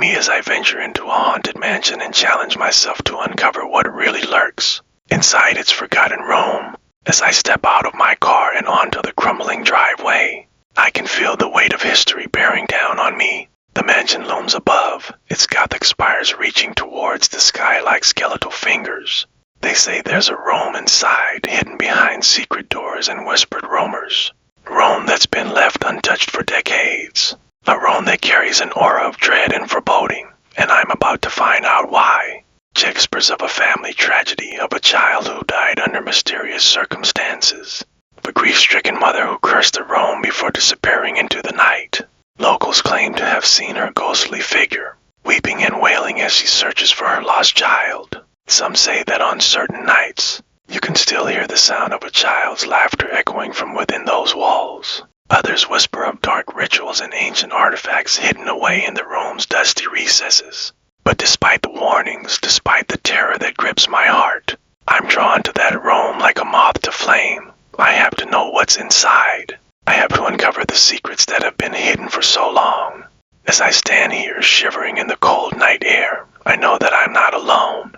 me as I venture into a haunted mansion and challenge myself to uncover what really lurks inside its forgotten Rome. As I step out of my car and onto the crumbling driveway, I can feel the weight of history bearing down on me. The mansion looms above, its Gothic spires reaching towards the sky like skeletal fingers. They say there's a Rome inside, hidden behind secret doors and whispered rumors. Rome that's been left untouched for decades. A Rome that carries an aura of dread and foreboding, and I'm about to find out why. Whispers of a family tragedy, of a child who died under mysterious circumstances, of a grief-stricken mother who cursed the Rome before disappearing into the night. Locals claim to have seen her ghostly figure, weeping and wailing as she searches for her lost child. Some say that on certain nights, you can still hear the sound of a child's laughter echoing from within those walls. Others whisper of dark rituals and ancient artifacts hidden away in the Rome's dusty recesses. But despite the warnings, despite the terror that grips my heart, I'm drawn to that Rome like a moth to flame. I have to know what's inside. I have to uncover the secrets that have been hidden for so long. As I stand here shivering in the cold night air, I know that I'm not alone.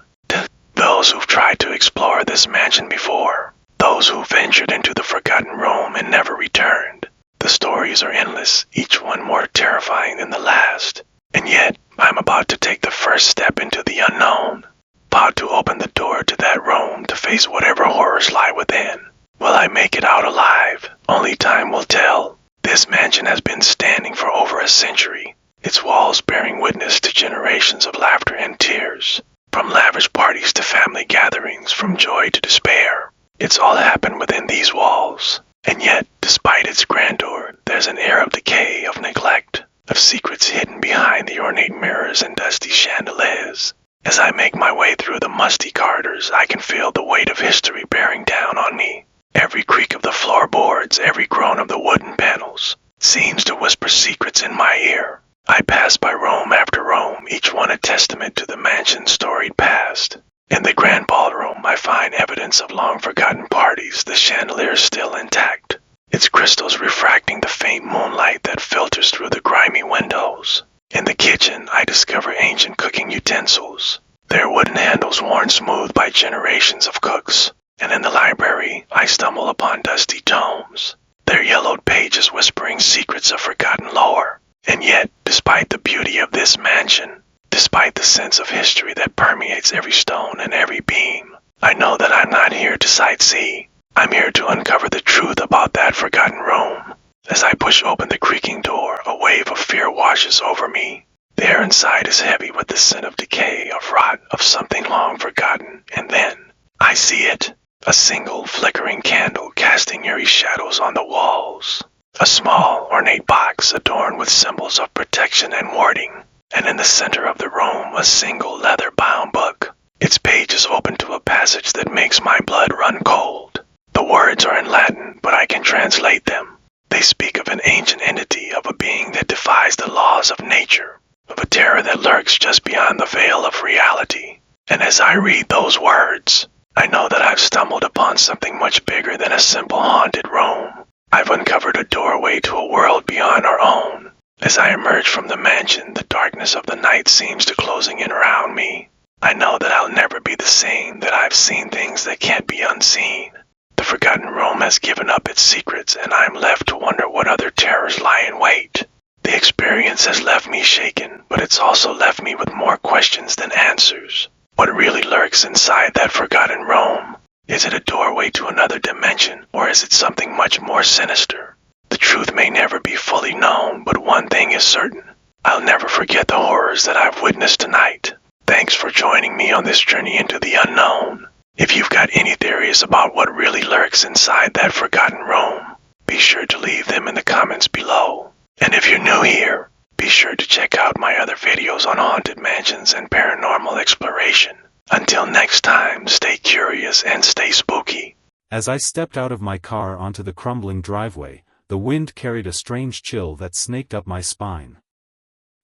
Those who've tried to explore this mansion before, those who ventured into the forgotten Rome and never returned. The stories are endless, each one more terrifying than the last. And yet, I'm about to take the first step into the unknown, about to open the door to that Rome to face whatever horrors lie within. Will I make it out alive? Only time will tell. This mansion has been standing for over a century, its walls bearing witness to generations of laughter and tears. From lavish parties to family gatherings, from joy to despair, it's all happened within these walls. And yet, despite its grandeur, there's an air of decay, of neglect, of secrets hidden behind the ornate mirrors and dusty chandeliers. As I make my way through the musty corridors, I can feel the weight of history bearing down on me. Every creak of the floorboards, every groan of the wooden panels, seems to whisper secrets in my ear. I pass by Rome after Rome, each one a testament to the mansion's storied past. In the grand ballroom, I find evidence of long-forgotten parties, the chandeliers still intact, its crystals refracting the faint moonlight that filters through the grimy windows. In the kitchen, I discover ancient cooking utensils, their wooden handles worn smooth by generations of cooks. And in the library, I stumble upon dusty tomes, their yellowed pages whispering secrets of forgotten lore. And yet, despite the beauty of this mansion, despite the sense of history that permeates every stone and every beam, I know that I'm not here to sightsee. I'm here to uncover the truth about that forgotten Rome. As I push open the creaking door, a wave of fear washes over me. The air inside is heavy with the scent of decay, of rot, of something long forgotten. And then, I see it. A single flickering candle casting eerie shadows on the walls. A small, ornate box adorned with symbols of protection and warding. And in the center of the room, a single leather-bound book. Its pages open to a passage that makes my blood run cold. The words are in Latin, but I can translate them. They speak of an ancient entity, of a being that defies the laws of nature, of a terror that lurks just beyond the veil of reality. And as I read those words, I know that I've stumbled upon something much bigger than a simple haunted Rome. I've uncovered a doorway to a world beyond our own. As I emerge from the mansion, the darkness of the night seems to closing in around me. I know that I'll never be the same, that I've seen things that can't be unseen. The forgotten Rome has given up its secrets, and I'm left to wonder what other terrors lie in wait. The experience has left me shaken, but it's also left me with more questions than answers. What really lurks inside that forgotten Rome? Is it a doorway to another dimension, or is it something much more sinister? The truth may never be fully known, but one thing is certain. I'll never forget the horrors that I've witnessed tonight. Thanks for joining me on this journey into the unknown. If you've got any theories about what really lurks inside that forgotten Rome, be sure to leave them in the comments below. And if you're new here, be sure to check out my other videos on haunted mansions and paranormal exploration. Until next time, stay curious and stay spooky. As I stepped out of my car onto the crumbling driveway, the wind carried a strange chill that snaked up my spine.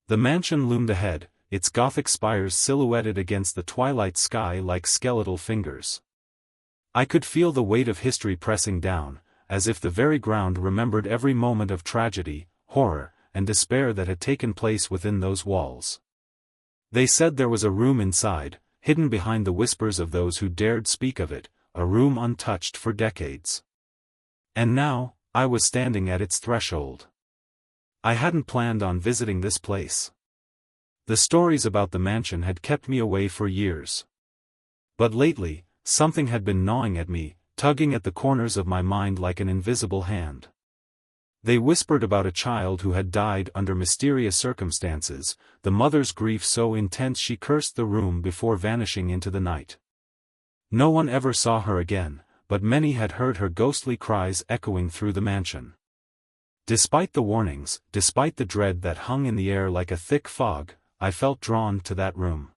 The mansion loomed ahead, its Gothic spires silhouetted against the twilight sky like skeletal fingers. I could feel the weight of history pressing down, as if the very ground remembered every moment of tragedy, horror, and despair that had taken place within those walls. They said there was a room inside, hidden behind the whispers of those who dared speak of it, a room untouched for decades. And now, I was standing at its threshold. I hadn't planned on visiting this place. The stories about the mansion had kept me away for years. But lately, something had been gnawing at me, tugging at the corners of my mind like an invisible hand. They whispered about a child who had died under mysterious circumstances, the mother's grief so intense she cursed the room before vanishing into the night. No one ever saw her again, but many had heard her ghostly cries echoing through the mansion. Despite the warnings, despite the dread that hung in the air like a thick fog, I felt drawn to that room.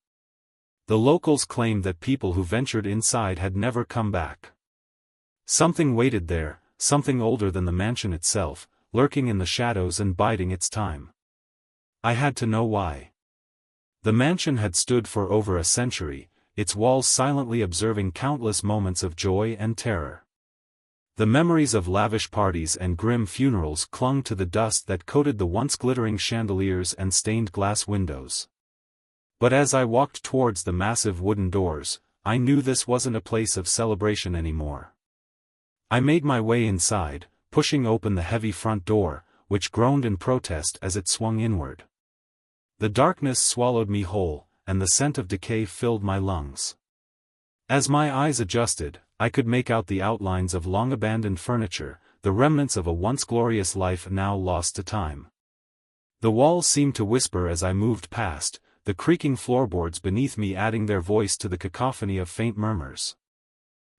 The locals claimed that people who ventured inside had never come back. Something waited there, something older than the mansion itself, lurking in the shadows and biding its time. I had to know why. The mansion had stood for over a century, its walls silently observing countless moments of joy and terror. The memories of lavish parties and grim funerals clung to the dust that coated the once glittering chandeliers and stained glass windows. But as I walked towards the massive wooden doors, I knew this wasn't a place of celebration anymore. I made my way inside, pushing open the heavy front door, which groaned in protest as it swung inward. The darkness swallowed me whole, and the scent of decay filled my lungs. As my eyes adjusted, I could make out the outlines of long-abandoned furniture, the remnants of a once glorious life now lost to time. The walls seemed to whisper as I moved past, the creaking floorboards beneath me adding their voice to the cacophony of faint murmurs.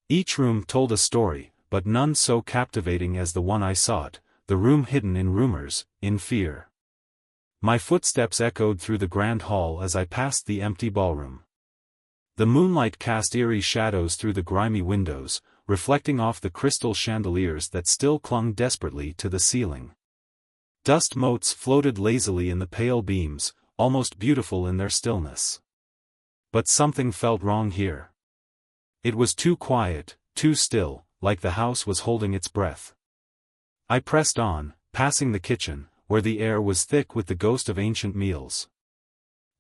Each room told a story, but none so captivating as the one I sought, the room hidden in rumors, in fear. My footsteps echoed through the grand hall as I passed the empty ballroom. The moonlight cast eerie shadows through the grimy windows, reflecting off the crystal chandeliers that still clung desperately to the ceiling. Dust motes floated lazily in the pale beams, almost beautiful in their stillness. But something felt wrong here. It was too quiet, too still, like the house was holding its breath. I pressed on, passing the kitchen, where the air was thick with the ghost of ancient meals.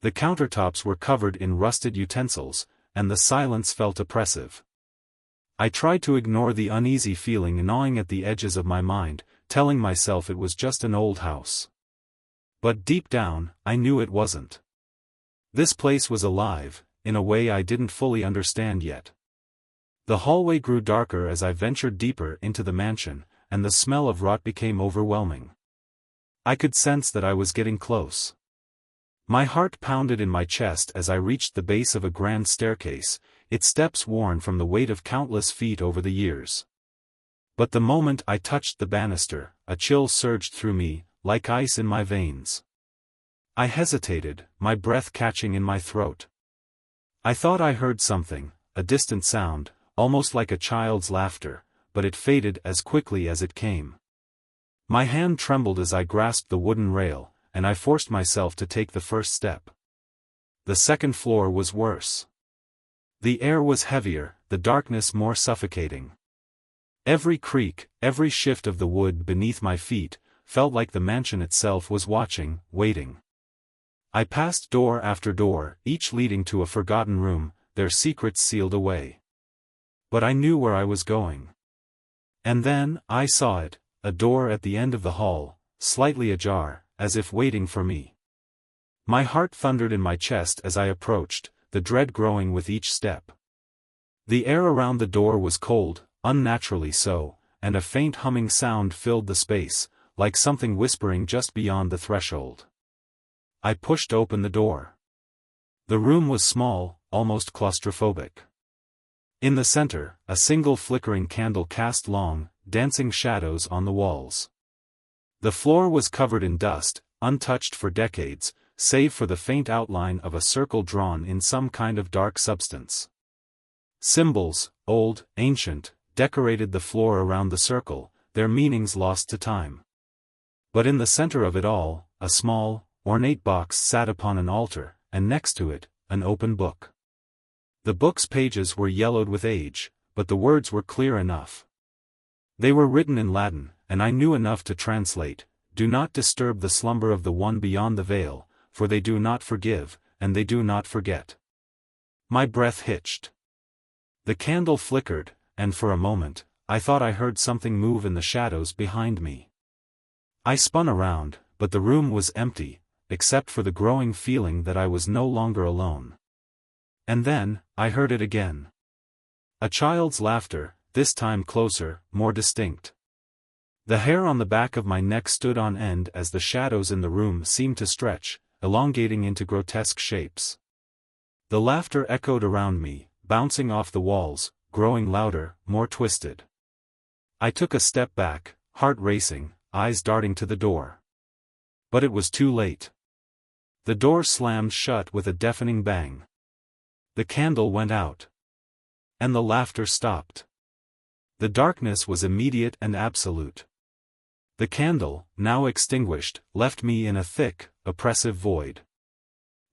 The countertops were covered in rusted utensils, and the silence felt oppressive. I tried to ignore the uneasy feeling gnawing at the edges of my mind, telling myself it was just an old house. But deep down, I knew it wasn't. This place was alive, in a way I didn't fully understand yet. The hallway grew darker as I ventured deeper into the mansion, and the smell of rot became overwhelming. I could sense that I was getting close. My heart pounded in my chest as I reached the base of a grand staircase, its steps worn from the weight of countless feet over the years. But the moment I touched the banister, a chill surged through me, like ice in my veins. I hesitated, my breath catching in my throat. I thought I heard something, a distant sound, almost like a child's laughter, but it faded as quickly as it came. My hand trembled as I grasped the wooden rail, and I forced myself to take the first step. The second floor was worse. The air was heavier, the darkness more suffocating. Every creak, every shift of the wood beneath my feet, felt like the mansion itself was watching, waiting. I passed door after door, each leading to a forgotten room, their secrets sealed away. But I knew where I was going. And then, I saw it, a door at the end of the hall, slightly ajar, as if waiting for me. My heart thundered in my chest as I approached, the dread growing with each step. The air around the door was cold, unnaturally so, and a faint humming sound filled the space, like something whispering just beyond the threshold. I pushed open the door. The room was small, almost claustrophobic. In the center, a single flickering candle cast long, dancing shadows on the walls. The floor was covered in dust, untouched for decades, save for the faint outline of a circle drawn in some kind of dark substance. Symbols, old, ancient, decorated the floor around the circle, their meanings lost to time. But in the center of it all, a small, ornate box sat upon an altar, and next to it, an open book. The book's pages were yellowed with age, but the words were clear enough. They were written in Latin, and I knew enough to translate, "Do not disturb the slumber of the one beyond the veil, for they do not forgive, and they do not forget. My breath hitched. The candle flickered, and for a moment, I thought I heard something move in the shadows behind me. I spun around, but the room was empty, except for the growing feeling that I was no longer alone. And then, I heard it again. A child's laughter, this time closer, more distinct. The hair on the back of my neck stood on end as the shadows in the room seemed to stretch, elongating into grotesque shapes. The laughter echoed around me, bouncing off the walls, growing louder, more twisted. I took a step back, heart racing, eyes darting to the door. But it was too late. The door slammed shut with a deafening bang. The candle went out. And the laughter stopped. The darkness was immediate and absolute. The candle, now extinguished, left me in a thick, oppressive void.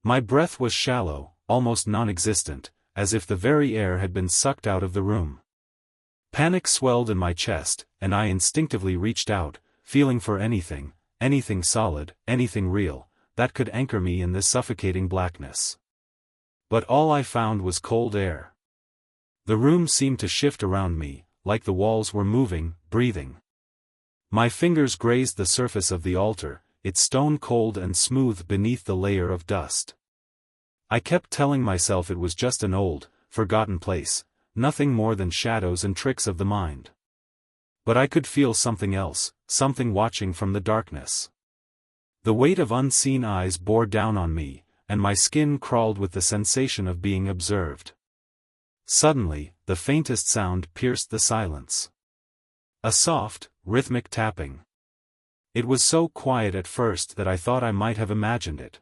My breath was shallow, almost non-existent, as if the very air had been sucked out of the room. Panic swelled in my chest, and I instinctively reached out, feeling for anything solid, anything real, that could anchor me in this suffocating blackness. But all I found was cold air. The room seemed to shift around me, like the walls were moving, breathing. My fingers grazed the surface of the altar, its stone cold and smooth beneath the layer of dust. I kept telling myself it was just an old, forgotten place, nothing more than shadows and tricks of the mind. But I could feel something else, something watching from the darkness. The weight of unseen eyes bore down on me, and my skin crawled with the sensation of being observed. Suddenly, the faintest sound pierced the silence. A soft, rhythmic tapping. It was so quiet at first that I thought I might have imagined it.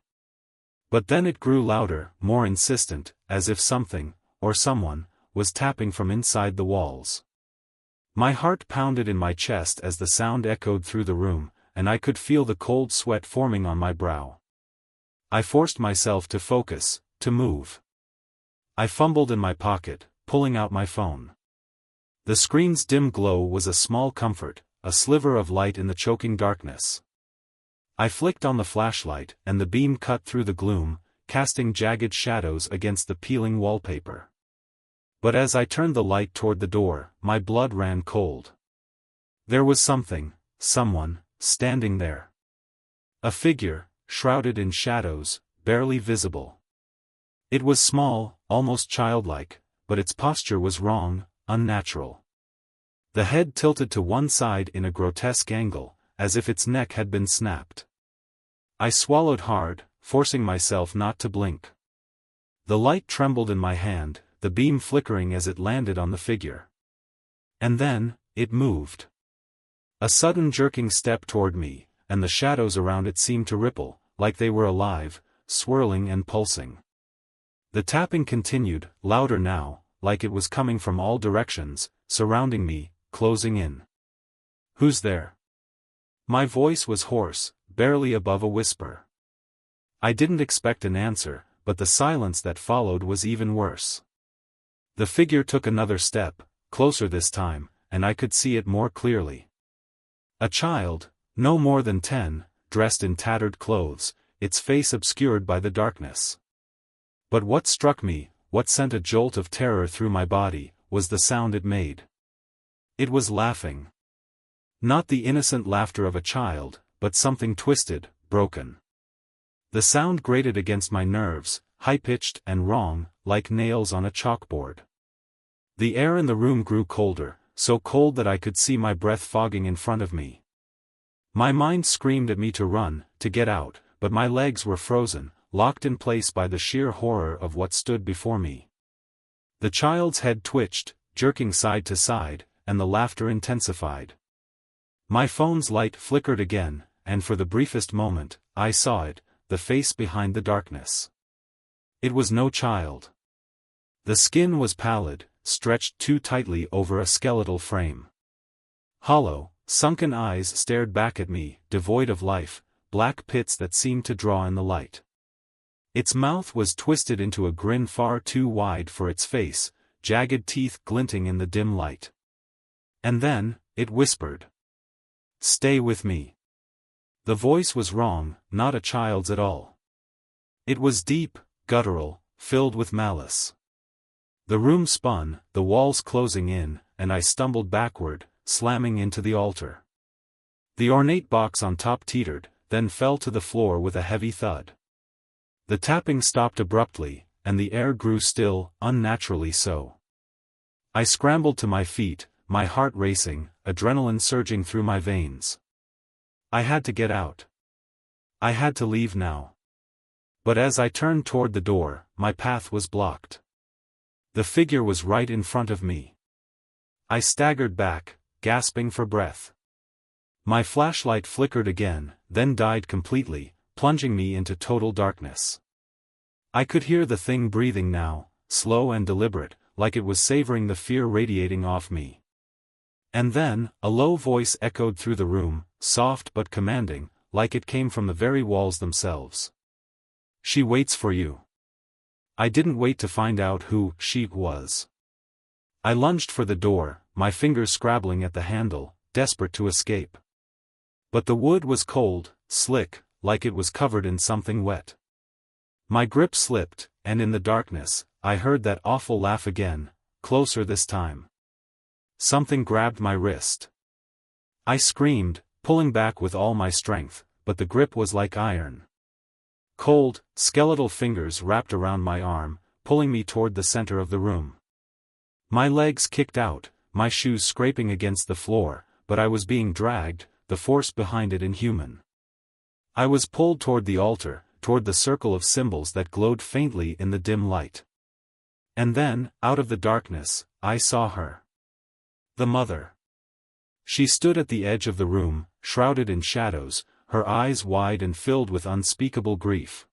But then it grew louder, more insistent, as if something, or someone, was tapping from inside the walls. My heart pounded in my chest as the sound echoed through the room, and I could feel the cold sweat forming on my brow. I forced myself to focus, to move. I fumbled in my pocket, pulling out my phone. The screen's dim glow was a small comfort, a sliver of light in the choking darkness. I flicked on the flashlight, and the beam cut through the gloom, casting jagged shadows against the peeling wallpaper. But as I turned the light toward the door, my blood ran cold. There was someone, standing there. A figure, shrouded in shadows, barely visible. It was small, almost childlike, but its posture was wrong, unnatural. The head tilted to one side in a grotesque angle, as if its neck had been snapped. I swallowed hard, forcing myself not to blink. The light trembled in my hand, the beam flickering as it landed on the figure. And then, it moved. A sudden jerking step toward me, and the shadows around it seemed to ripple, like they were alive, swirling and pulsing. The tapping continued, louder now, like it was coming from all directions, surrounding me, closing in. "Who's there?" My voice was hoarse, barely above a whisper. I didn't expect an answer, but the silence that followed was even worse. The figure took another step, closer this time, and I could see it more clearly. A child, no more than 10, dressed in tattered clothes, its face obscured by the darkness. But what struck me, what sent a jolt of terror through my body, was the sound it made. It was laughing. Not the innocent laughter of a child, but something twisted, broken. The sound grated against my nerves, high-pitched and wrong, like nails on a chalkboard. The air in the room grew colder, so cold that I could see my breath fogging in front of me. My mind screamed at me to run, to get out, but my legs were frozen, locked in place by the sheer horror of what stood before me. The child's head twitched, jerking side to side, and the laughter intensified. My phone's light flickered again, and for the briefest moment, I saw it, the face behind the darkness. It was no child. The skin was pallid, stretched too tightly over a skeletal frame. Hollow, sunken eyes stared back at me, devoid of life, black pits that seemed to draw in the light. Its mouth was twisted into a grin far too wide for its face, jagged teeth glinting in the dim light. And then, it whispered. "Stay with me." The voice was wrong, not a child's at all. It was deep, guttural, filled with malice. The room spun, the walls closing in, and I stumbled backward, slamming into the altar. The ornate box on top teetered, then fell to the floor with a heavy thud. The tapping stopped abruptly, and the air grew still, unnaturally so. I scrambled to my feet, my heart racing, adrenaline surging through my veins. I had to get out. I had to leave now. But as I turned toward the door, my path was blocked. The figure was right in front of me. I staggered back, gasping for breath. My flashlight flickered again, then died completely, plunging me into total darkness. I could hear the thing breathing now, slow and deliberate, like it was savoring the fear radiating off me. And then, a low voice echoed through the room, soft but commanding, like it came from the very walls themselves. "She waits for you." I didn't wait to find out who she was. I lunged for the door, my fingers scrabbling at the handle, desperate to escape. But the wood was cold, slick, like it was covered in something wet. My grip slipped, and in the darkness, I heard that awful laugh again, closer this time. Something grabbed my wrist. I screamed, pulling back with all my strength, but the grip was like iron. Cold, skeletal fingers wrapped around my arm, pulling me toward the center of the room. My legs kicked out, my shoes scraping against the floor, but I was being dragged, the force behind it inhuman. I was pulled toward the altar, toward the circle of symbols that glowed faintly in the dim light. And then, out of the darkness, I saw her. The mother. She stood at the edge of the room, shrouded in shadows, her eyes wide and filled with unspeakable grief.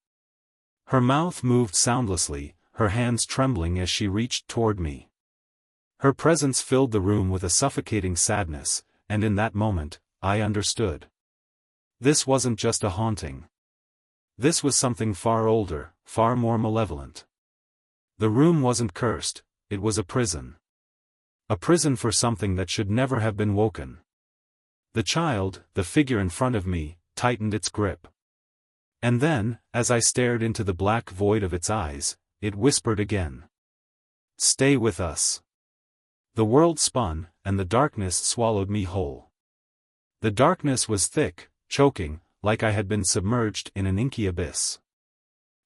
Her mouth moved soundlessly, her hands trembling as she reached toward me. Her presence filled the room with a suffocating sadness, and in that moment, I understood. This wasn't just a haunting. This was something far older, far more malevolent. The room wasn't cursed, it was a prison. A prison for something that should never have been woken. The child, the figure in front of me, tightened its grip. And then, as I stared into the black void of its eyes, it whispered again. "Stay with us." The world spun, and the darkness swallowed me whole. The darkness was thick, choking, like I had been submerged in an inky abyss.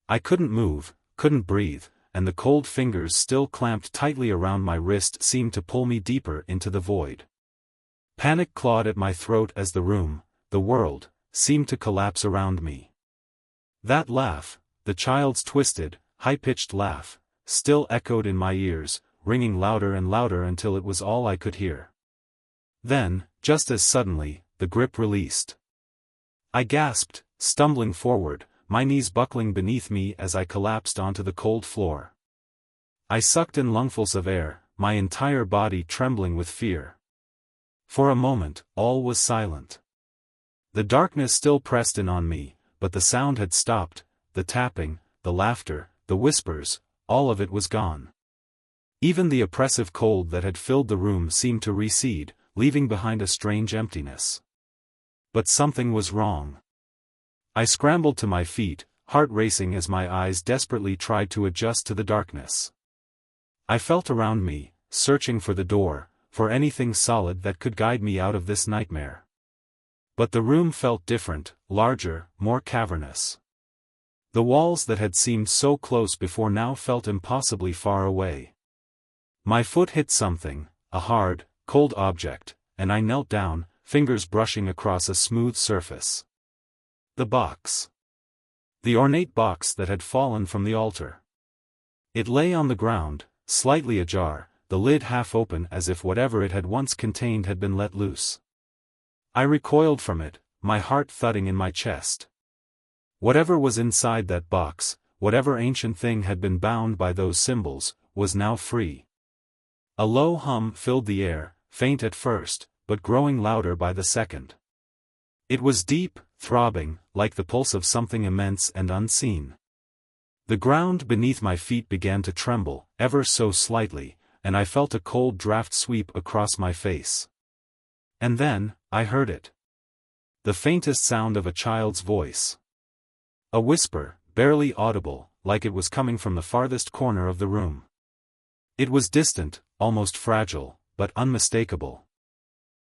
I couldn't move, couldn't breathe, and the cold fingers still clamped tightly around my wrist seemed to pull me deeper into the void. Panic clawed at my throat as the room, the world, seemed to collapse around me. That laugh, the child's twisted, high-pitched laugh, still echoed in my ears, ringing louder and louder until it was all I could hear. Then, just as suddenly, the grip released. I gasped, stumbling forward, my knees buckling beneath me as I collapsed onto the cold floor. I sucked in lungfuls of air, my entire body trembling with fear. For a moment, all was silent. The darkness still pressed in on me, but the sound had stopped, the tapping, the laughter, the whispers, all of it was gone. Even the oppressive cold that had filled the room seemed to recede, leaving behind a strange emptiness. But something was wrong. I scrambled to my feet, heart racing as my eyes desperately tried to adjust to the darkness. I felt around me, searching for the door, for anything solid that could guide me out of this nightmare. But the room felt different, larger, more cavernous. The walls that had seemed so close before now felt impossibly far away. My foot hit something, a hard, cold object, and I knelt down, fingers brushing across a smooth surface. The box. The ornate box that had fallen from the altar. It lay on the ground, slightly ajar, the lid half open as if whatever it had once contained had been let loose. I recoiled from it, my heart thudding in my chest. Whatever was inside that box, whatever ancient thing had been bound by those symbols, was now free. A low hum filled the air, faint at first, but growing louder by the second. It was deep, throbbing, like the pulse of something immense and unseen. The ground beneath my feet began to tremble, ever so slightly, and I felt a cold draft sweep across my face. And then, I heard it. The faintest sound of a child's voice. A whisper, barely audible, like it was coming from the farthest corner of the room. It was distant, almost fragile, but unmistakable.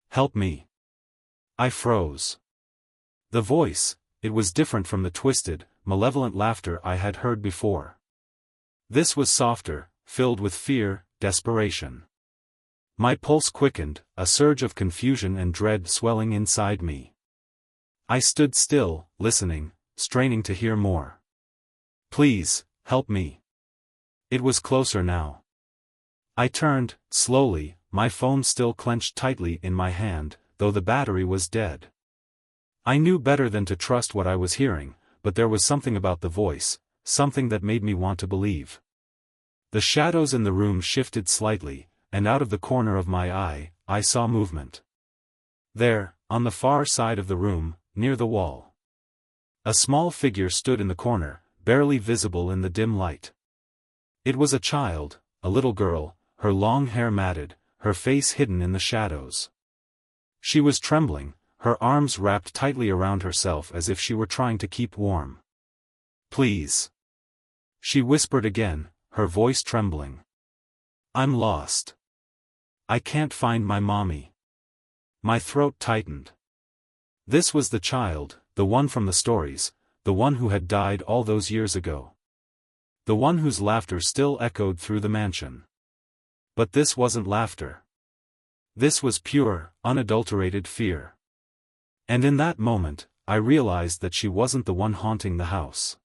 "Help me." I froze. The voice, it was different from the twisted, malevolent laughter I had heard before. This was softer, filled with fear, desperation. My pulse quickened, a surge of confusion and dread swelling inside me. I stood still, listening, straining to hear more. "Please, help me." It was closer now. I turned, slowly, my phone still clenched tightly in my hand, though the battery was dead. I knew better than to trust what I was hearing, but there was something about the voice, something that made me want to believe. The shadows in the room shifted slightly, and out of the corner of my eye, I saw movement. There, on the far side of the room, near the wall, a small figure stood in the corner, barely visible in the dim light. It was a child, a little girl, her long hair matted, her face hidden in the shadows. She was trembling, her arms wrapped tightly around herself as if she were trying to keep warm. "Please," she whispered again, her voice trembling. "I'm lost. I can't find my mommy." My throat tightened. This was the child, the one from the stories, the one who had died all those years ago. The one whose laughter still echoed through the mansion. But this wasn't laughter. This was pure, unadulterated fear. And in that moment, I realized that she wasn't the one haunting the house.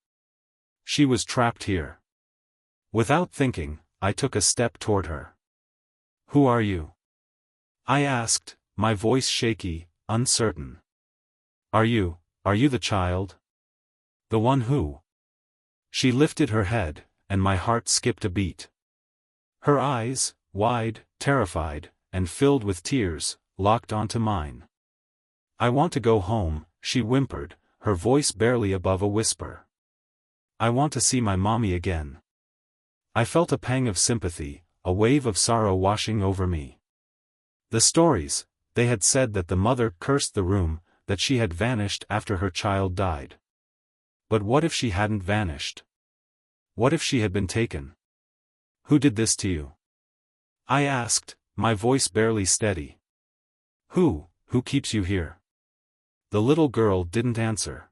She was trapped here. Without thinking, I took a step toward her. "Who are you?" I asked, my voice shaky, uncertain. Are you the child? The one who?" She lifted her head, and my heart skipped a beat. Her eyes, wide, terrified, and filled with tears, locked onto mine. "I want to go home," she whimpered, her voice barely above a whisper. "I want to see my mommy again." I felt a pang of sympathy, a wave of sorrow washing over me. The stories, they had said that the mother cursed the room, that she had vanished after her child died. But what if she hadn't vanished? What if she had been taken? "Who did this to you?" I asked, my voice barely steady. Who keeps you here?" The little girl didn't answer.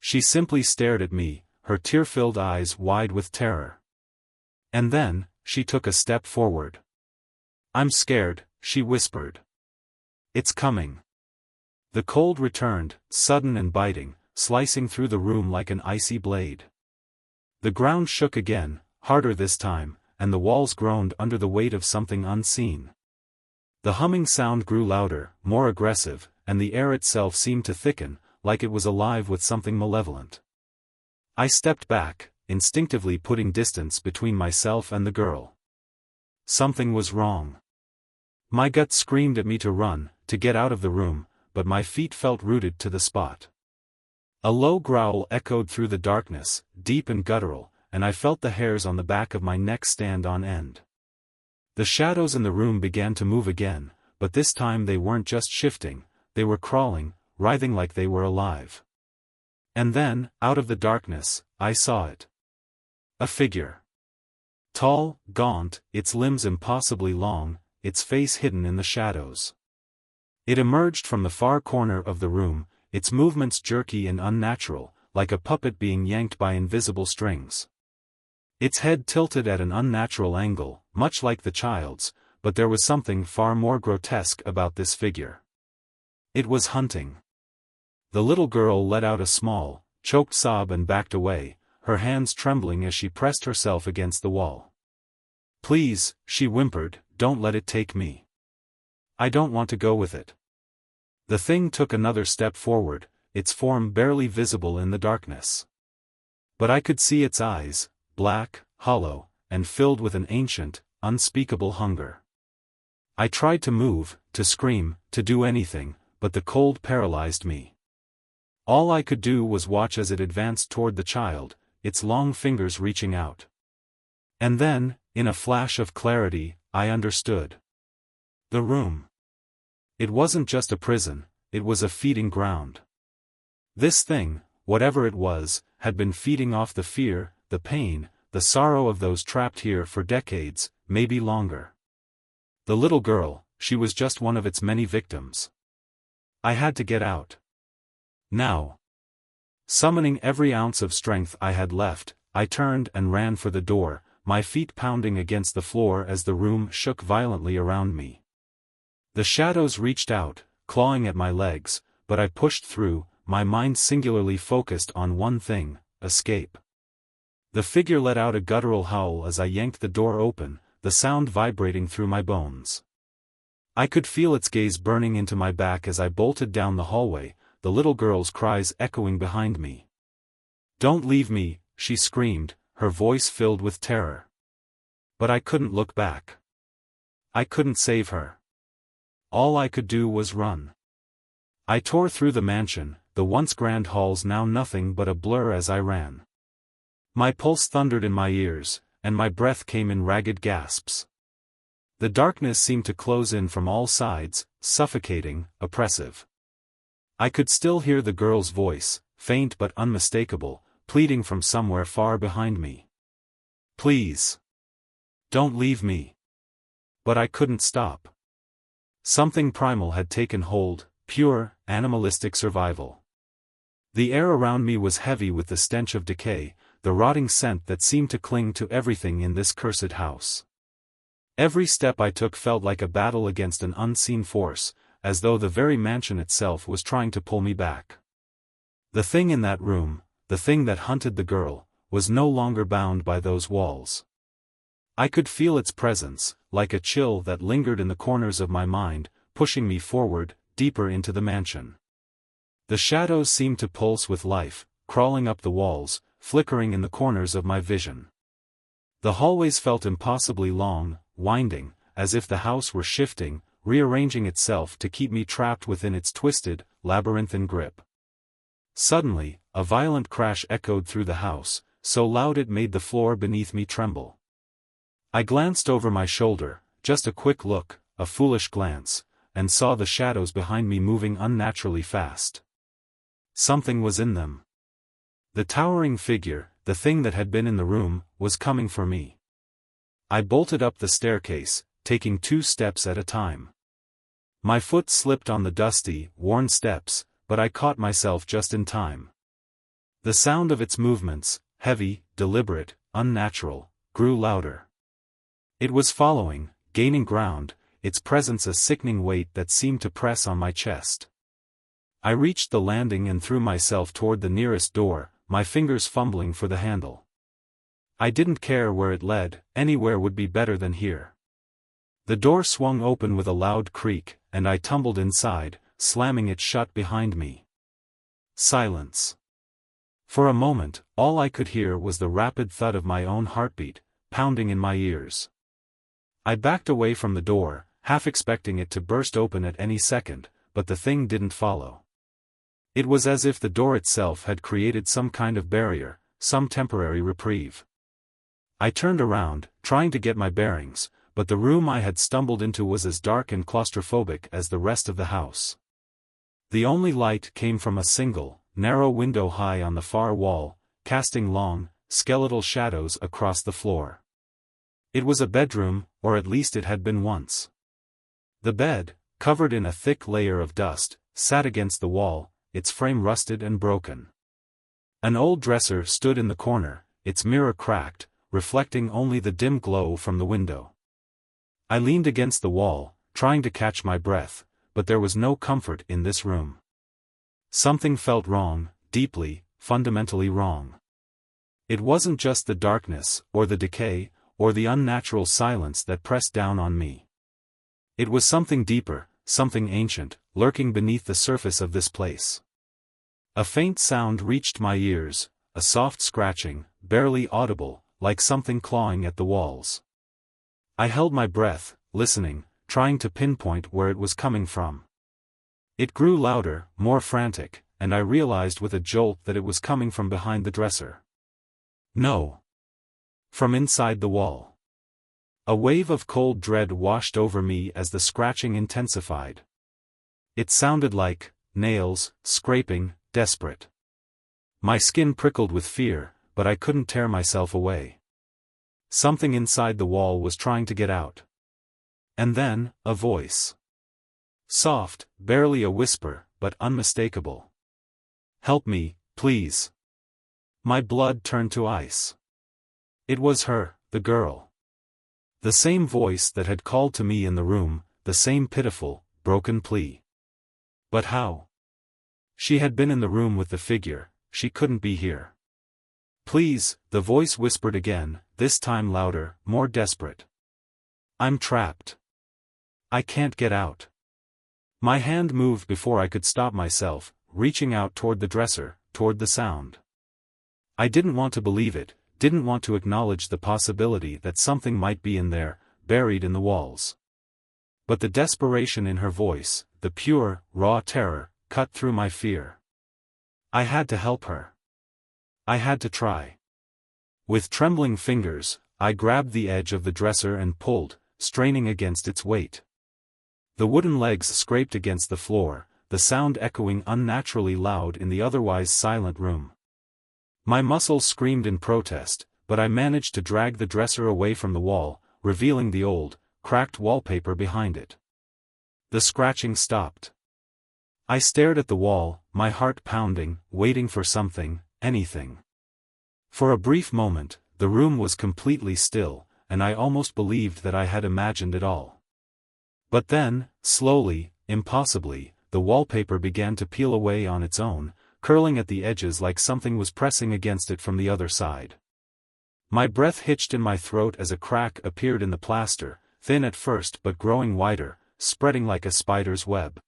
She simply stared at me, her tear-filled eyes wide with terror. And then, she took a step forward. "I'm scared," she whispered. "It's coming." The cold returned, sudden and biting, slicing through the room like an icy blade. The ground shook again, harder this time, and the walls groaned under the weight of something unseen. The humming sound grew louder, more aggressive, and the air itself seemed to thicken, like it was alive with something malevolent. I stepped back, instinctively putting distance between myself and the girl. Something was wrong. My gut screamed at me to run, to get out of the room, but my feet felt rooted to the spot. A low growl echoed through the darkness, deep and guttural, and I felt the hairs on the back of my neck stand on end. The shadows in the room began to move again, but this time they weren't just shifting, they were crawling, writhing like they were alive. And then, out of the darkness, I saw it. A figure. Tall, gaunt, its limbs impossibly long, its face hidden in the shadows. It emerged from the far corner of the room, its movements jerky and unnatural, like a puppet being yanked by invisible strings. Its head tilted at an unnatural angle, much like the child's, but there was something far more grotesque about this figure. It was hunting. The little girl let out a small, choked sob and backed away, her hands trembling as she pressed herself against the wall. "Please," she whimpered, "don't let it take me. I don't want to go with it." The thing took another step forward, its form barely visible in the darkness. But I could see its eyes, black, hollow, and filled with an ancient, unspeakable hunger. I tried to move, to scream, to do anything, but the cold paralyzed me. All I could do was watch as it advanced toward the child, its long fingers reaching out. And then, in a flash of clarity, I understood. The room. It wasn't just a prison, it was a feeding ground. This thing, whatever it was, had been feeding off the fear, the pain, the sorrow of those trapped here for decades, maybe longer. The little girl, she was just one of its many victims. I had to get out. Now. Summoning every ounce of strength I had left, I turned and ran for the door, my feet pounding against the floor as the room shook violently around me. The shadows reached out, clawing at my legs, but I pushed through, my mind singularly focused on one thing: escape. The figure let out a guttural howl as I yanked the door open, the sound vibrating through my bones. I could feel its gaze burning into my back as I bolted down the hallway, the little girl's cries echoing behind me. "Don't leave me," she screamed, her voice filled with terror. But I couldn't look back. I couldn't save her. All I could do was run. I tore through the mansion, the once grand halls now nothing but a blur as I ran. My pulse thundered in my ears, and my breath came in ragged gasps. The darkness seemed to close in from all sides, suffocating, oppressive. I could still hear the girl's voice, faint but unmistakable, pleading from somewhere far behind me. "Please. Don't leave me." But I couldn't stop. Something primal had taken hold, pure, animalistic survival. The air around me was heavy with the stench of decay, the rotting scent that seemed to cling to everything in this cursed house. Every step I took felt like a battle against an unseen force, as though the very mansion itself was trying to pull me back. The thing in that room, the thing that hunted the girl, was no longer bound by those walls. I could feel its presence, like a chill that lingered in the corners of my mind, pushing me forward, deeper into the mansion. The shadows seemed to pulse with life, crawling up the walls, flickering in the corners of my vision. The hallways felt impossibly long, winding, as if the house were shifting, rearranging itself to keep me trapped within its twisted, labyrinthine grip. Suddenly, a violent crash echoed through the house, so loud it made the floor beneath me tremble. I glanced over my shoulder, just a quick look, a foolish glance, and saw the shadows behind me moving unnaturally fast. Something was in them. The towering figure, the thing that had been in the room, was coming for me. I bolted up the staircase, taking 2 steps at a time. My foot slipped on the dusty, worn steps, but I caught myself just in time. The sound of its movements, heavy, deliberate, unnatural, grew louder. It was following, gaining ground, its presence a sickening weight that seemed to press on my chest. I reached the landing and threw myself toward the nearest door, my fingers fumbling for the handle. I didn't care where it led, anywhere would be better than here. The door swung open with a loud creak, and I tumbled inside, slamming it shut behind me. Silence. For a moment, all I could hear was the rapid thud of my own heartbeat, pounding in my ears. I backed away from the door, half expecting it to burst open at any second, but the thing didn't follow. It was as if the door itself had created some kind of barrier, some temporary reprieve. I turned around, trying to get my bearings, but the room I had stumbled into was as dark and claustrophobic as the rest of the house. The only light came from a single, narrow window high on the far wall, casting long, skeletal shadows across the floor. It was a bedroom, or at least it had been once. The bed, covered in a thick layer of dust, sat against the wall, its frame rusted and broken. An old dresser stood in the corner, its mirror cracked, reflecting only the dim glow from the window. I leaned against the wall, trying to catch my breath, but there was no comfort in this room. Something felt wrong, deeply, fundamentally wrong. It wasn't just the darkness, or the decay, or the unnatural silence that pressed down on me. It was something deeper, something ancient, lurking beneath the surface of this place. A faint sound reached my ears, a soft scratching, barely audible, like something clawing at the walls. I held my breath, listening, trying to pinpoint where it was coming from. It grew louder, more frantic, and I realized with a jolt that it was coming from behind the dresser. No. From inside the wall. A wave of cold dread washed over me as the scratching intensified. It sounded like nails, scraping, desperate. My skin prickled with fear, but I couldn't tear myself away. Something inside the wall was trying to get out. And then, a voice. Soft, barely a whisper, but unmistakable. "Help me, please." My blood turned to ice. It was her, the girl. The same voice that had called to me in the room, the same pitiful, broken plea. But how? She had been in the room with the figure, she couldn't be here. "Please," the voice whispered again, this time louder, more desperate. "I'm trapped. I can't get out." My hand moved before I could stop myself, reaching out toward the dresser, toward the sound. I didn't want to believe it, didn't want to acknowledge the possibility that something might be in there, buried in the walls. But the desperation in her voice, the pure, raw terror, cut through my fear. I had to help her. I had to try. With trembling fingers, I grabbed the edge of the dresser and pulled, straining against its weight. The wooden legs scraped against the floor, the sound echoing unnaturally loud in the otherwise silent room. My muscles screamed in protest, but I managed to drag the dresser away from the wall, revealing the old, cracked wallpaper behind it. The scratching stopped. I stared at the wall, my heart pounding, waiting for something, anything. For a brief moment, the room was completely still, and I almost believed that I had imagined it all. But then, slowly, impossibly, the wallpaper began to peel away on its own, curling at the edges like something was pressing against it from the other side. My breath hitched in my throat as a crack appeared in the plaster, thin at first but growing wider, spreading like a spider's web.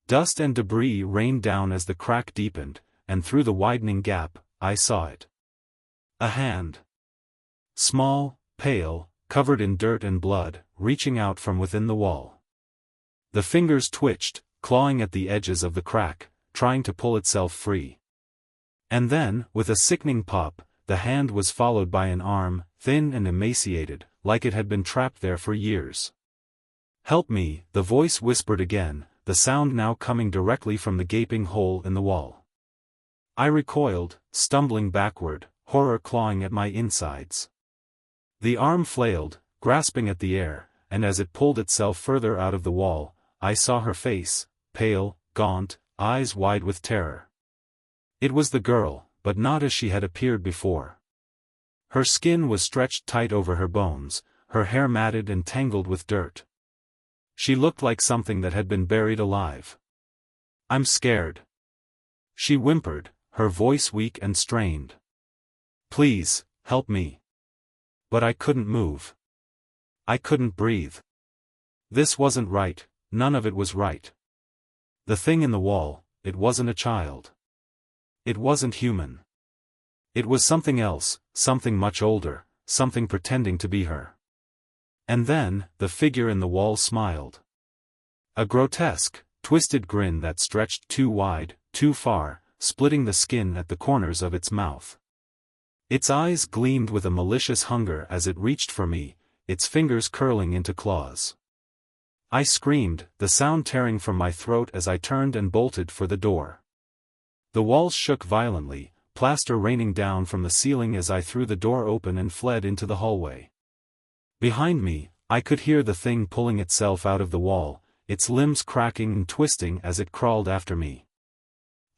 Dust and debris rained down as the crack deepened, and through the widening gap, I saw it. A hand. Small, pale, covered in dirt and blood, reaching out from within the wall. The fingers twitched, clawing at the edges of the crack, trying to pull itself free. And then, with a sickening pop, the hand was followed by an arm, thin and emaciated, like it had been trapped there for years. "Help me," the voice whispered again, the sound now coming directly from the gaping hole in the wall. I recoiled, stumbling backward, horror clawing at my insides. The arm flailed, grasping at the air, and as it pulled itself further out of the wall, I saw her face, pale, gaunt, eyes wide with terror. It was the girl, but not as she had appeared before. Her skin was stretched tight over her bones, her hair matted and tangled with dirt. She looked like something that had been buried alive. "I'm scared," she whimpered, her voice weak and strained. "Please, help me." But I couldn't move. I couldn't breathe. This wasn't right, none of it was right. The thing in the wall, it wasn't a child. It wasn't human. It was something else, something much older, something pretending to be her. And then, the figure in the wall smiled. A grotesque, twisted grin that stretched too wide, too far, splitting the skin at the corners of its mouth. Its eyes gleamed with a malicious hunger as it reached for me, its fingers curling into claws. I screamed, the sound tearing from my throat as I turned and bolted for the door. The walls shook violently, plaster raining down from the ceiling as I threw the door open and fled into the hallway. Behind me, I could hear the thing pulling itself out of the wall, its limbs cracking and twisting as it crawled after me.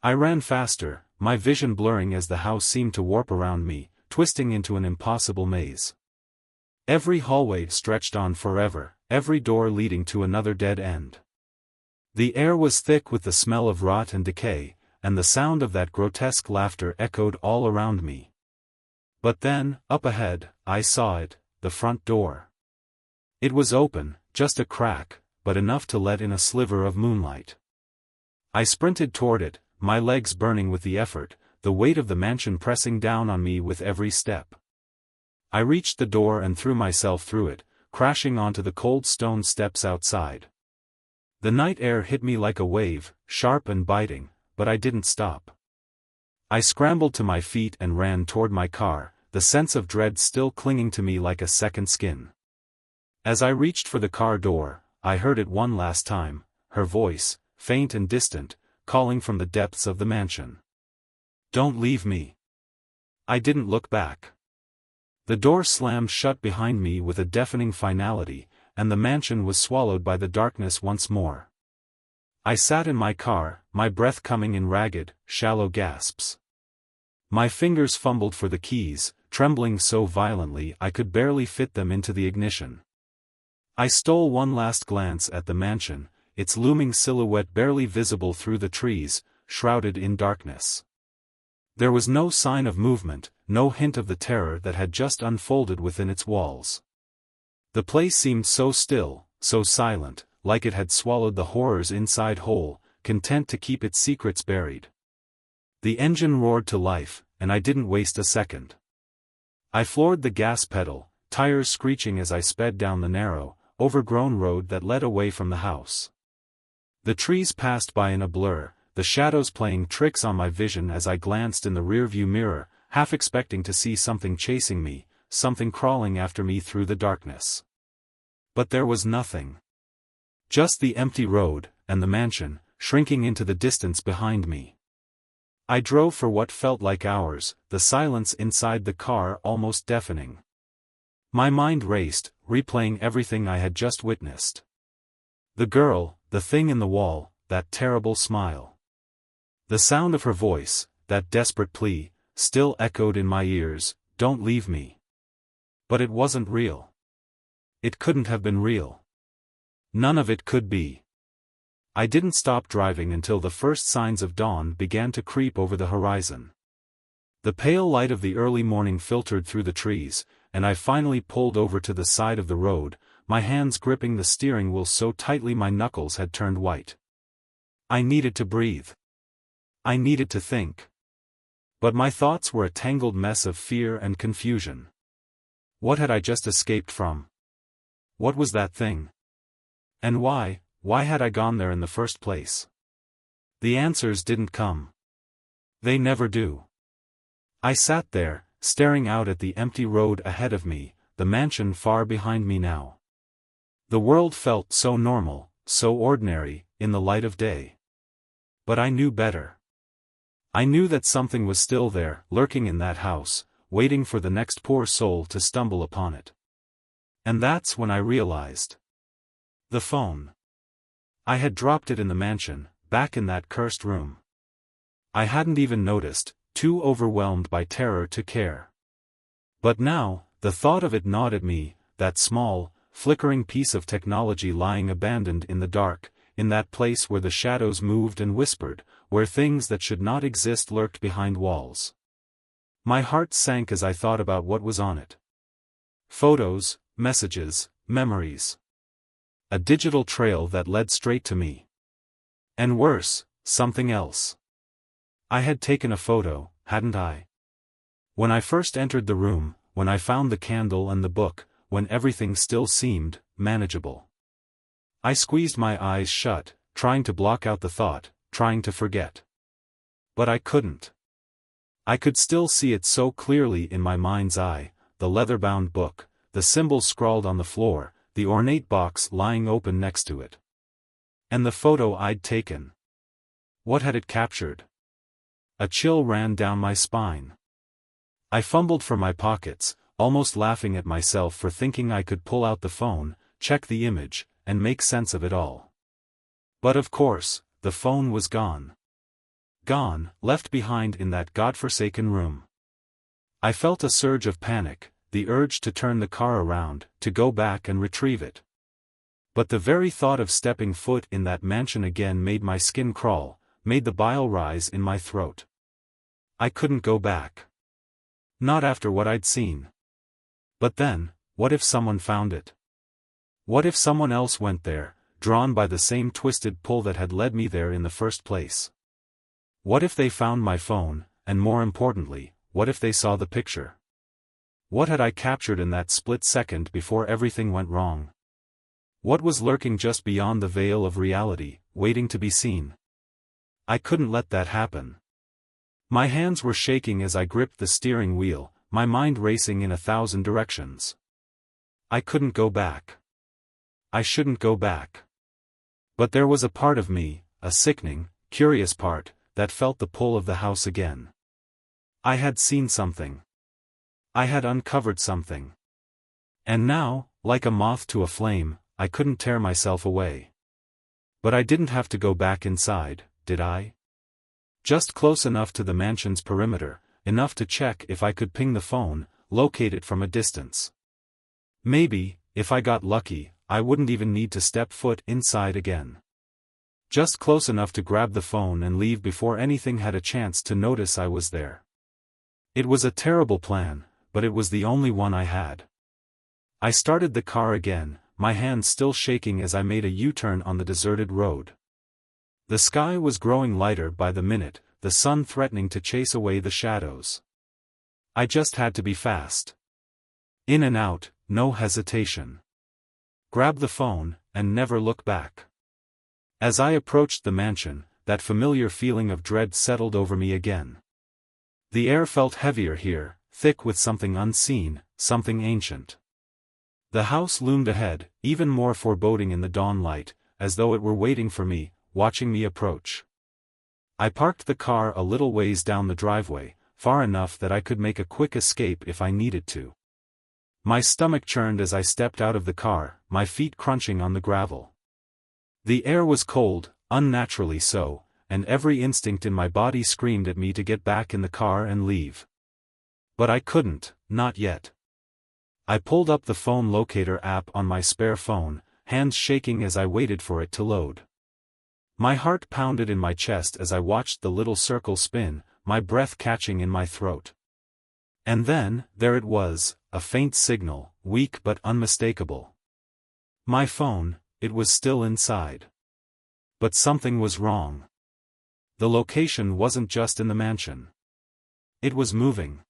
I ran faster, my vision blurring as the house seemed to warp around me, twisting into an impossible maze. Every hallway stretched on forever, every door leading to another dead end. The air was thick with the smell of rot and decay, and the sound of that grotesque laughter echoed all around me. But then, up ahead, I saw it, the front door. It was open, just a crack, but enough to let in a sliver of moonlight. I sprinted toward it, my legs burning with the effort, the weight of the mansion pressing down on me with every step. I reached the door and threw myself through it, crashing onto the cold stone steps outside. The night air hit me like a wave, sharp and biting, but I didn't stop. I scrambled to my feet and ran toward my car, the sense of dread still clinging to me like a second skin. As I reached for the car door, I heard it one last time, her voice, faint and distant, calling from the depths of the mansion. "Don't leave me." I didn't look back. The door slammed shut behind me with a deafening finality, and the mansion was swallowed by the darkness once more. I sat in my car, my breath coming in ragged, shallow gasps. My fingers fumbled for the keys, trembling so violently I could barely fit them into the ignition. I stole one last glance at the mansion, its looming silhouette barely visible through the trees, shrouded in darkness. There was no sign of movement, no hint of the terror that had just unfolded within its walls. The place seemed so still, so silent, like it had swallowed the horrors inside whole, content to keep its secrets buried. The engine roared to life, and I didn't waste a second. I floored the gas pedal, tires screeching as I sped down the narrow, overgrown road that led away from the house. The trees passed by in a blur, the shadows playing tricks on my vision as I glanced in the rearview mirror, half expecting to see something chasing me, something crawling after me through the darkness. But there was nothing. Just the empty road, and the mansion, shrinking into the distance behind me. I drove for what felt like hours, the silence inside the car almost deafening. My mind raced, replaying everything I had just witnessed. The girl, the thing in the wall, that terrible smile. The sound of her voice, that desperate plea, still echoed in my ears, "Don't leave me." But it wasn't real. It couldn't have been real. None of it could be. I didn't stop driving until the first signs of dawn began to creep over the horizon. The pale light of the early morning filtered through the trees, and I finally pulled over to the side of the road, my hands gripping the steering wheel so tightly my knuckles had turned white. I needed to breathe. I needed to think. But my thoughts were a tangled mess of fear and confusion. What had I just escaped from? What was that thing? And why had I gone there in the first place? The answers didn't come. They never do. I sat there, staring out at the empty road ahead of me, the mansion far behind me now. The world felt so normal, so ordinary, in the light of day. But I knew better. I knew that something was still there, lurking in that house, waiting for the next poor soul to stumble upon it. And that's when I realized. The phone. I had dropped it in the mansion, back in that cursed room. I hadn't even noticed, too overwhelmed by terror to care. But now, the thought of it gnawed at me, that small, flickering piece of technology lying abandoned in the dark, in that place where the shadows moved and whispered, where things that should not exist lurked behind walls. My heart sank as I thought about what was on it. Photos, messages, memories. A digital trail that led straight to me. And worse, something else. I had taken a photo, hadn't I? When I first entered the room, when I found the candle and the book, when everything still seemed manageable. I squeezed my eyes shut, trying to block out the thought, trying to forget. But I couldn't. I could still see it so clearly in my mind's eye, the leather-bound book, the symbols scrawled on the floor, the ornate box lying open next to it. And the photo I'd taken. What had it captured? A chill ran down my spine. I fumbled for my pockets, almost laughing at myself for thinking I could pull out the phone, check the image, and make sense of it all. But of course, the phone was gone. Gone, left behind in that godforsaken room. I felt a surge of panic, the urge to turn the car around, to go back and retrieve it. But the very thought of stepping foot in that mansion again made my skin crawl, made the bile rise in my throat. I couldn't go back. Not after what I'd seen. But then, what if someone found it? What if someone else went there, drawn by the same twisted pull that had led me there in the first place? What if they found my phone, and more importantly, what if they saw the picture? What had I captured in that split second before everything went wrong? What was lurking just beyond the veil of reality, waiting to be seen? I couldn't let that happen. My hands were shaking as I gripped the steering wheel, my mind racing in 1,000 directions. I couldn't go back. I shouldn't go back. But there was a part of me, a sickening, curious part, that felt the pull of the house again. I had seen something. I had uncovered something. And now, like a moth to a flame, I couldn't tear myself away. But I didn't have to go back inside, did I? Just close enough to the mansion's perimeter, enough to check if I could ping the phone, locate it from a distance. Maybe, if I got lucky, I wouldn't even need to step foot inside again. Just close enough to grab the phone and leave before anything had a chance to notice I was there. It was a terrible plan, but it was the only one I had. I started the car again, my hands still shaking as I made a U-turn on the deserted road. The sky was growing lighter by the minute, the sun threatening to chase away the shadows. I just had to be fast. In and out, no hesitation. Grab the phone, and never look back. As I approached the mansion, that familiar feeling of dread settled over me again. The air felt heavier here, thick with something unseen, something ancient. The house loomed ahead, even more foreboding in the dawn light, as though it were waiting for me, watching me approach. I parked the car a little ways down the driveway, far enough that I could make a quick escape if I needed to. My stomach churned as I stepped out of the car, my feet crunching on the gravel. The air was cold, unnaturally so, and every instinct in my body screamed at me to get back in the car and leave. But I couldn't, not yet. I pulled up the phone locator app on my spare phone, hands shaking as I waited for it to load. My heart pounded in my chest as I watched the little circle spin, my breath catching in my throat. And then, there it was, a faint signal, weak but unmistakable. My phone, it was still inside. But something was wrong. The location wasn't just in the mansion. It was moving.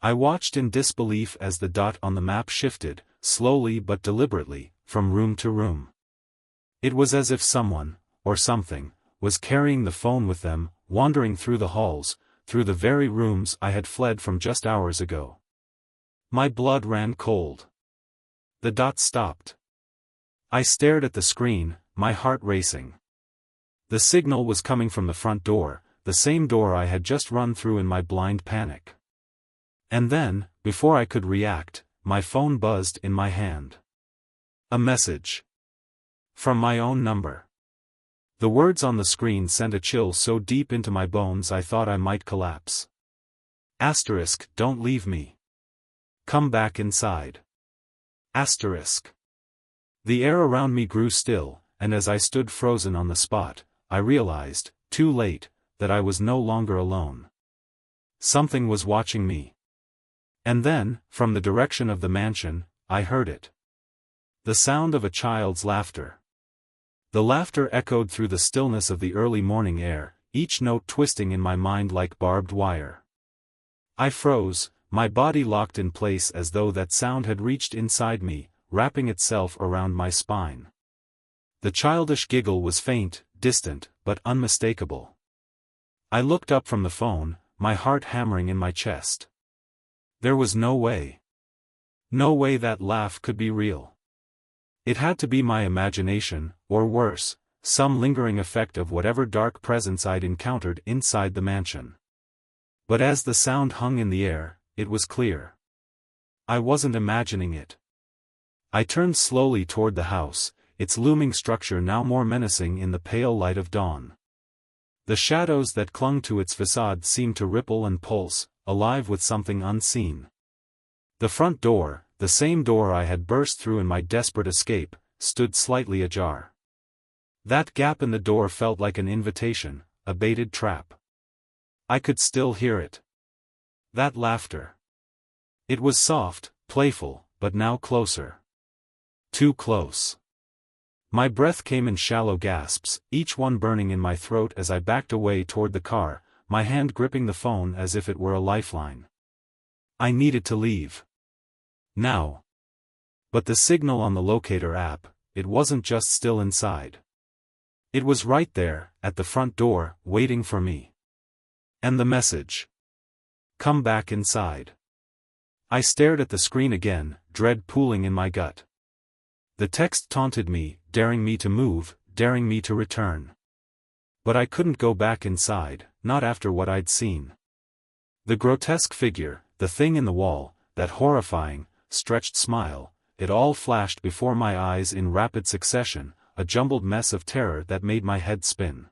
I watched in disbelief as the dot on the map shifted, slowly but deliberately, from room to room. It was as if someone, or something, was carrying the phone with them, wandering through the halls, through the very rooms I had fled from just hours ago. My blood ran cold. The dot stopped. I stared at the screen, my heart racing. The signal was coming from the front door, the same door I had just run through in my blind panic. And then, before I could react, my phone buzzed in my hand. A message. From my own number. The words on the screen sent a chill so deep into my bones I thought I might collapse. Asterisk, don't leave me. Come back inside. Asterisk. The air around me grew still, and as I stood frozen on the spot, I realized, too late, that I was no longer alone. Something was watching me. And then, from the direction of the mansion, I heard it. The sound of a child's laughter. The laughter echoed through the stillness of the early morning air, each note twisting in my mind like barbed wire. I froze, my body locked in place as though that sound had reached inside me, wrapping itself around my spine. The childish giggle was faint, distant, but unmistakable. I looked up from the phone, my heart hammering in my chest. There was no way. No way that laugh could be real. It had to be my imagination, or worse, some lingering effect of whatever dark presence I'd encountered inside the mansion. But as the sound hung in the air, it was clear. I wasn't imagining it. I turned slowly toward the house, its looming structure now more menacing in the pale light of dawn. The shadows that clung to its facade seemed to ripple and pulse, alive with something unseen. The front door, the same door I had burst through in my desperate escape, stood slightly ajar. That gap in the door felt like an invitation, a baited trap. I could still hear it. That laughter. It was soft, playful, but now closer. Too close. My breath came in shallow gasps, each one burning in my throat as I backed away toward the car, my hand gripping the phone as if it were a lifeline. I needed to leave. Now. But the signal on the locator app, it wasn't just still inside. It was right there, at the front door, waiting for me. And the message. Come back inside. I stared at the screen again, dread pooling in my gut. The text taunted me, daring me to move, daring me to return. But I couldn't go back inside, not after what I'd seen. The grotesque figure, the thing in the wall, that horrifying, stretched smile, it all flashed before my eyes in rapid succession, a jumbled mess of terror that made my head spin.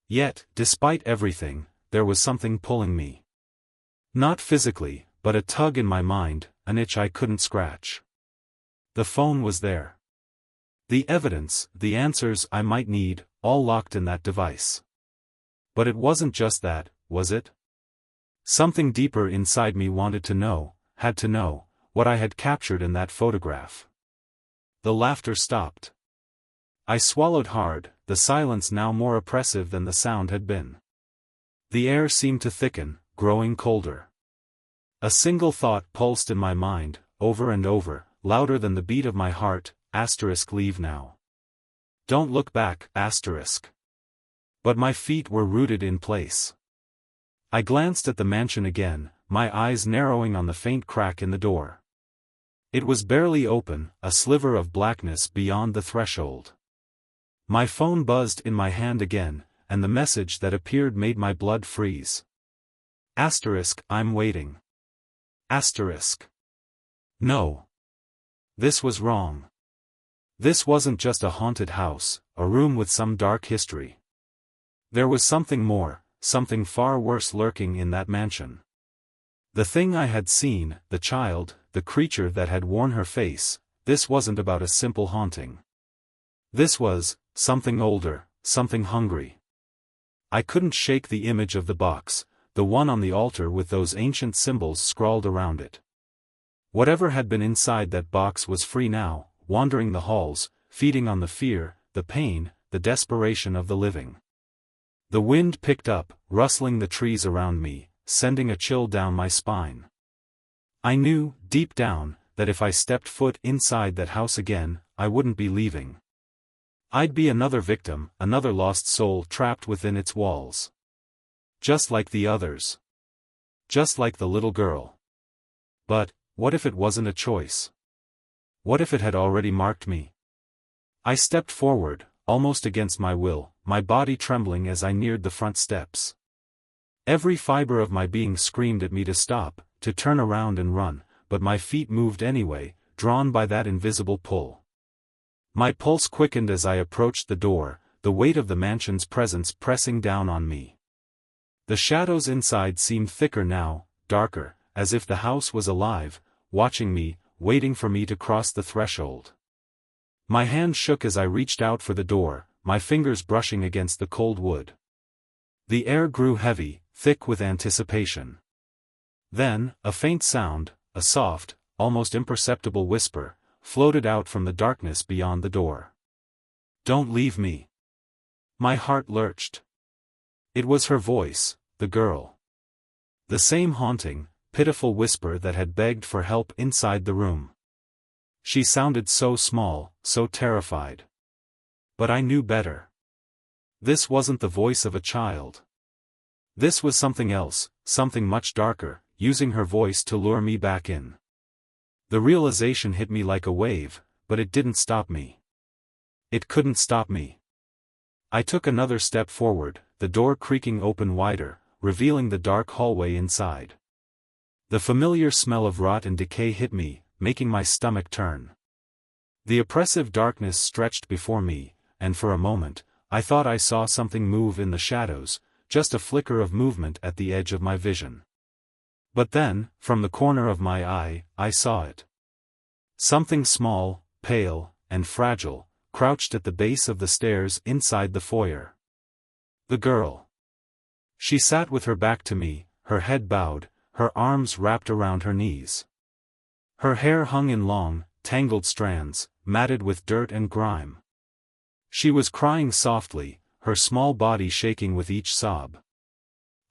Yet, despite everything, there was something pulling me. Not physically, but a tug in my mind, an itch I couldn't scratch. The phone was there. The evidence, the answers I might need, all locked in that device. But it wasn't just that, was it? Something deeper inside me wanted to know, had to know, what I had captured in that photograph. The laughter stopped. I swallowed hard, the silence now more oppressive than the sound had been. The air seemed to thicken, growing colder. A single thought pulsed in my mind, over and over, louder than the beat of my heart, leave now. Don't look back, But my feet were rooted in place. I glanced at the mansion again, my eyes narrowing on the faint crack in the door. It was barely open, a sliver of blackness beyond the threshold. My phone buzzed in my hand again, and the message that appeared made my blood freeze. I'm waiting. No. This was wrong. This wasn't just a haunted house, a room with some dark history. There was something more, something far worse lurking in that mansion. The thing I had seen, the child, the creature that had worn her face, this wasn't about a simple haunting. This was something older, something hungry. I couldn't shake the image of the box, the one on the altar with those ancient symbols scrawled around it. Whatever had been inside that box was free now, wandering the halls, feeding on the fear, the pain, the desperation of the living. The wind picked up, rustling the trees around me, sending a chill down my spine. I knew, deep down, that if I stepped foot inside that house again, I wouldn't be leaving. I'd be another victim, another lost soul trapped within its walls. Just like the others. Just like the little girl. But, what if it wasn't a choice? What if it had already marked me? I stepped forward, almost against my will, my body trembling as I neared the front steps. Every fiber of my being screamed at me to stop, to turn around and run, but my feet moved anyway, drawn by that invisible pull. My pulse quickened as I approached the door, the weight of the mansion's presence pressing down on me. The shadows inside seemed thicker now, darker, as if the house was alive, watching me, waiting for me to cross the threshold. My hand shook as I reached out for the door, my fingers brushing against the cold wood. The air grew heavy, thick with anticipation. Then, a faint sound, a soft, almost imperceptible whisper, floated out from the darkness beyond the door. Don't leave me. My heart lurched. It was her voice, the girl. The same haunting, pitiful whisper that had begged for help inside the room. She sounded so small, so terrified. But I knew better. This wasn't the voice of a child. This was something else, something much darker, using her voice to lure me back in. The realization hit me like a wave, but it didn't stop me. It couldn't stop me. I took another step forward, the door creaking open wider, revealing the dark hallway inside. The familiar smell of rot and decay hit me, making my stomach turn. The oppressive darkness stretched before me, and for a moment, I thought I saw something move in the shadows, just a flicker of movement at the edge of my vision. But then, from the corner of my eye, I saw it. Something small, pale, and fragile, crouched at the base of the stairs inside the foyer. The girl. She sat with her back to me, her head bowed, her arms wrapped around her knees. Her hair hung in long, tangled strands, matted with dirt and grime. She was crying softly, her small body shaking with each sob.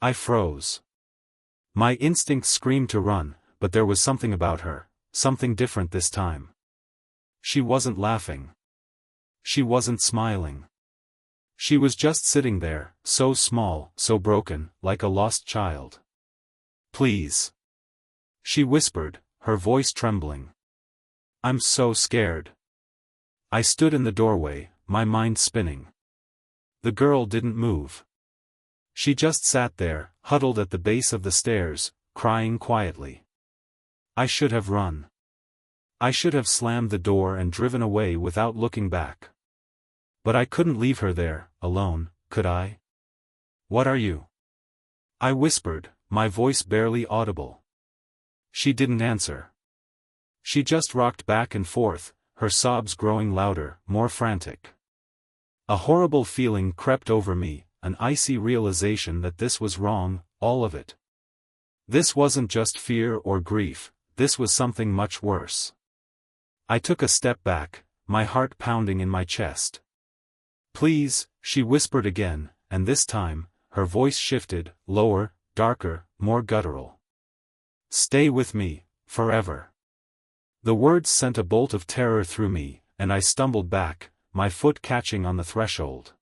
I froze. My instincts screamed to run, but there was something about her, something different this time. She wasn't laughing. She wasn't smiling. She was just sitting there, so small, so broken, like a lost child. Please. She whispered, her voice trembling. I'm so scared. I stood in the doorway, my mind spinning. The girl didn't move. She just sat there, huddled at the base of the stairs, crying quietly. I should have run. I should have slammed the door and driven away without looking back. But I couldn't leave her there, alone, could I? What are you? I whispered, my voice barely audible. She didn't answer. She just rocked back and forth, her sobs growing louder, more frantic. A horrible feeling crept over me, an icy realization that this was wrong, all of it. This wasn't just fear or grief, this was something much worse. I took a step back, my heart pounding in my chest. Please, she whispered again, and this time, her voice shifted, lower, darker, more guttural. Stay with me, forever. The words sent a bolt of terror through me, and I stumbled back, my foot catching on the threshold.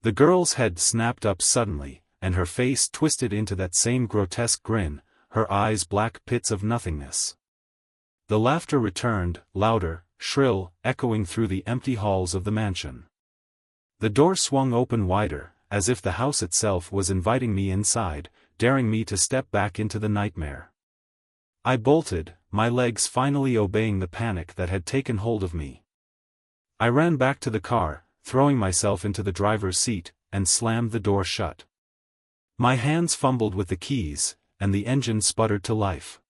The girl's head snapped up suddenly, and her face twisted into that same grotesque grin, her eyes black pits of nothingness. The laughter returned, louder, shrill, echoing through the empty halls of the mansion. The door swung open wider, as if the house itself was inviting me inside, daring me to step back into the nightmare. I bolted, my legs finally obeying the panic that had taken hold of me. I ran back to the car, throwing myself into the driver's seat, and slammed the door shut. My hands fumbled with the keys, and the engine sputtered to life.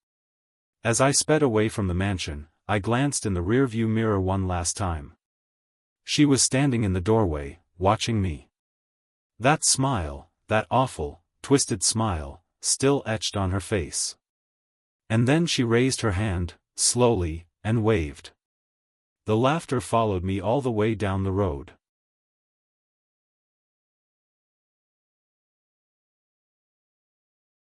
As I sped away from the mansion, I glanced in the rearview mirror one last time. She was standing in the doorway, watching me. That smile, that awful, twisted smile, still etched on her face. And then she raised her hand, slowly, and waved. The laughter followed me all the way down the road.